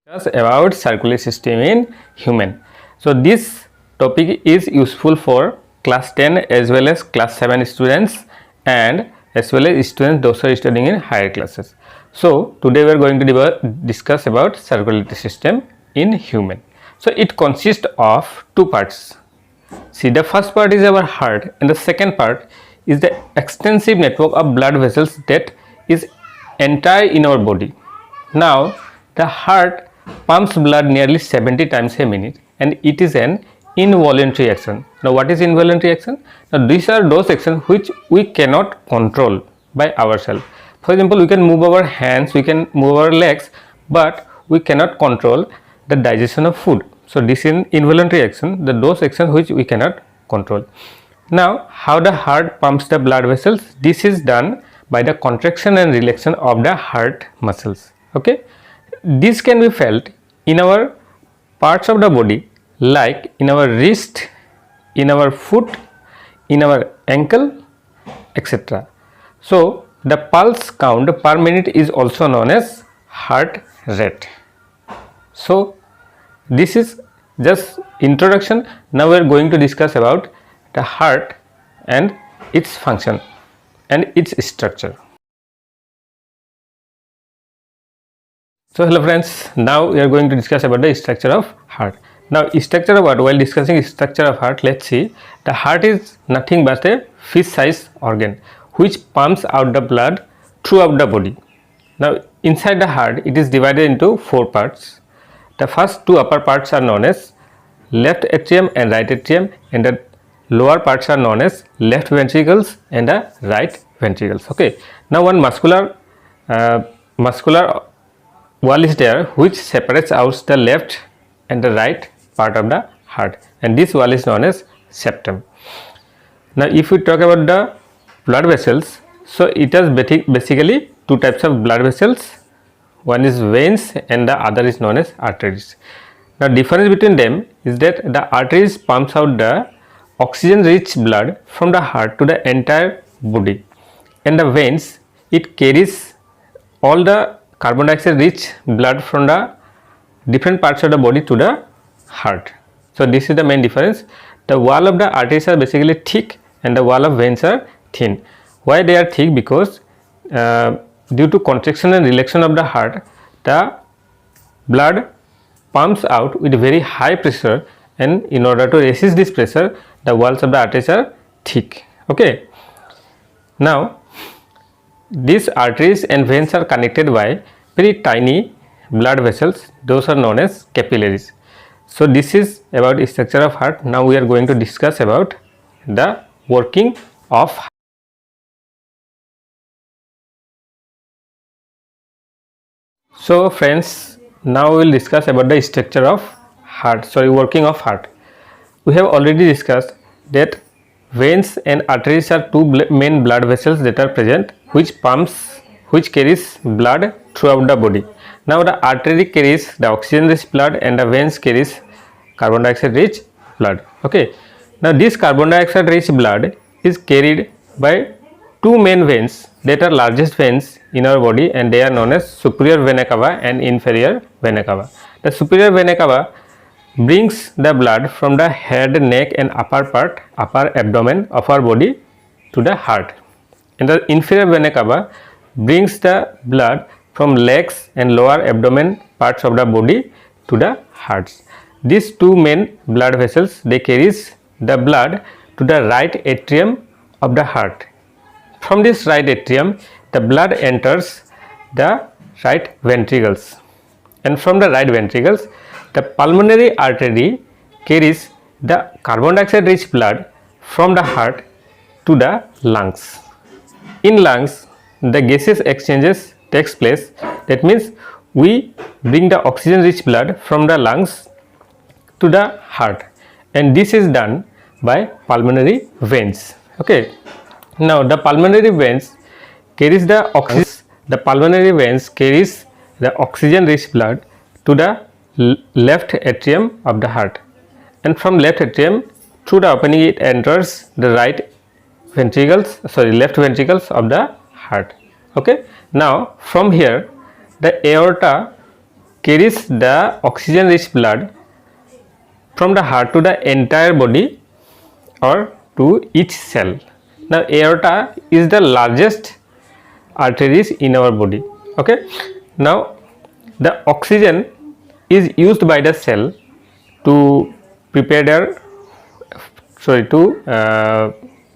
Discuss about circulatory system in human. So this topic is useful for class 10 as well as class 7 students and as well as students those who are studying in higher classes. So today we are going to discuss about circulatory system in human. So it consists of two parts. See, the first part is our heart and the second part is the extensive network of blood vessels that is entire in our body. Now the heart pumps blood nearly 70 times a minute and it is an involuntary action. Now what is involuntary action? Now these are those actions which we cannot control by ourselves. For example, we can move our hands, we can move our legs, but we cannot control the digestion of food. So this is involuntary action, those actions which we cannot control. Now how the heart pumps the blood vessels? This is done by the contraction and relaxation of the heart muscles. Okay, this can be felt in our parts of the body like in our wrist, in our foot, in our ankle, etc. So the pulse count per minute is also known as heart rate. So this is just introduction. Now we are going to discuss about the heart and its function and its structure. So hello friends, now we are going to discuss about the structure of heart. Now structure of heart, while discussing structure of heart, let's see, the heart is nothing but a fish size organ which pumps out the blood throughout the body. Now inside the heart it is divided into four parts. The first two upper parts are known as left atrium and right atrium, and the lower parts are known as left ventricles and the right ventricles. Okay, now one muscular wall is there which separates out the left and the right part of the heart, and this wall is known as septum. Now if we talk about the blood vessels, so it has basically two types of blood vessels. One is veins and the other is known as arteries. Now difference between them is that the arteries pumps out the oxygen rich blood from the heart to the entire body, and the veins, it carries all the carbon dioxide rich blood from the different parts of the body to the heart. So this is the main difference. The wall of the arteries are basically thick and the wall of veins are thin. Why they are thick? Because due to contraction and relaxation of the heart, the blood pumps out with very high pressure, and in order to resist this pressure, the walls of the arteries are thick. Okay, now these arteries and veins are connected by very tiny blood vessels, those are known as capillaries. So this is about the structure of heart. Now we are going to discuss about the working of heart. So friends, now we will discuss about the structure of heart, working of heart. We have already discussed that veins and arteries are two main blood vessels that are present which carries blood throughout the body. Now the artery carries the oxygen rich blood and the veins carries carbon dioxide rich blood. Okay, now this carbon dioxide rich blood is carried by two main veins that are largest veins in our body, and they are known as superior vena cava and inferior vena cava. The superior vena cava brings the blood from the head, neck and upper abdomen of our body to the heart, and the inferior vena cava brings the blood from legs and lower abdomen parts of the body to the hearts. These two main blood vessels, they carries the blood to the right atrium of the heart. From this right atrium, the blood enters the right ventricles, and from the right ventricles, the pulmonary artery carries the carbon dioxide rich blood from the heart to the lungs. In lungs, the gaseous exchanges takes place. That means we bring the oxygen rich blood from the lungs to the heart, and this is done by pulmonary veins. Okay, now the pulmonary veins carries the oxygen. The pulmonary veins carries the oxygen rich blood to the left atrium of the heart, and from left atrium through the opening it enters the left ventricles of the heart. Okay, now from here the aorta carries the oxygen rich blood from the heart to the entire body or to each cell. Now aorta is the largest arteries in our body. Okay, now the oxygen is used by the cell to prepare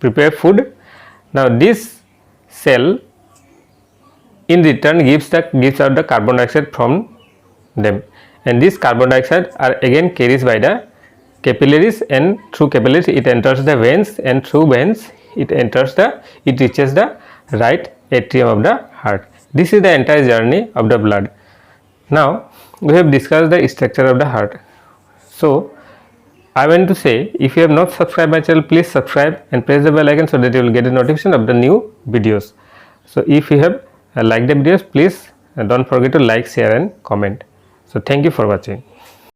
prepare food. Now this cell in return gives out the carbon dioxide from them, and this carbon dioxide are again carried by the capillaries, and through capillaries it enters the veins, and through veins it reaches the right atrium of the heart. This is the entire journey of the blood. Now we have discussed the structure of the heart. So I want to say, if you have not subscribed my channel, please subscribe and press the bell icon so that you will get a notification of the new videos. So if you have liked the videos, please don't forget to like, share and comment. So thank you for watching.